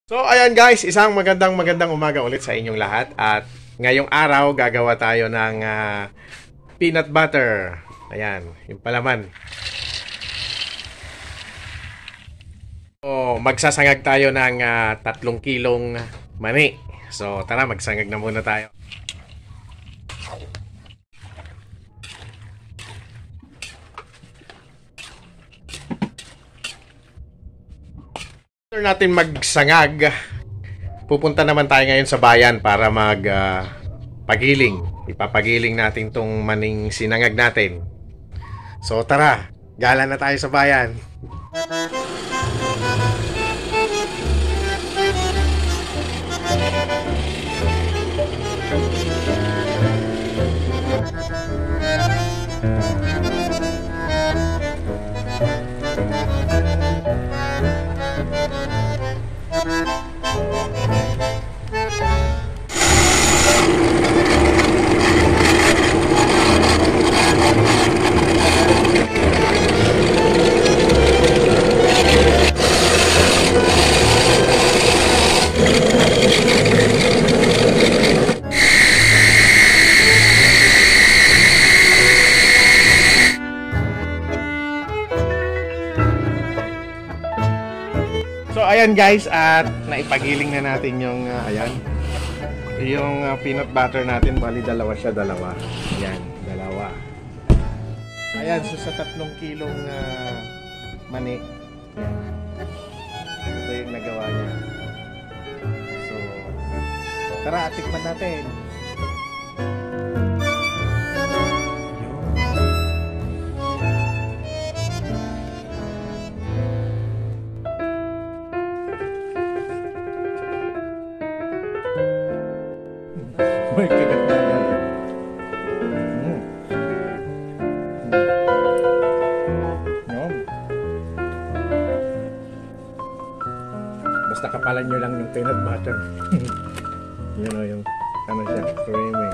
So ayan guys, isang magandang umaga ulit sa inyong lahat. At ngayong araw gagawa tayo ng peanut butter. Ayan, yung palaman. So magsasangag tayo ng 3 kilong mani. So tara, magsangag na muna tayo. After natin magsangag, pupunta naman tayo ngayon sa bayan para pagiling. Ipapagiling natin tong maning sinangag natin. So tara, gala na tayo sa bayan. So ayan guys, at naipagiling na natin yung yung peanut butter natin. Bali dalawa. Ayan, dalawa. Ayan, so sa 3 kilong mani, ito yung nagawa niya. So tara, tikman natin. May kagat na yan. Basta kapalan nyo lang yung peanut butter. Yun o, yung ano siya, creamy.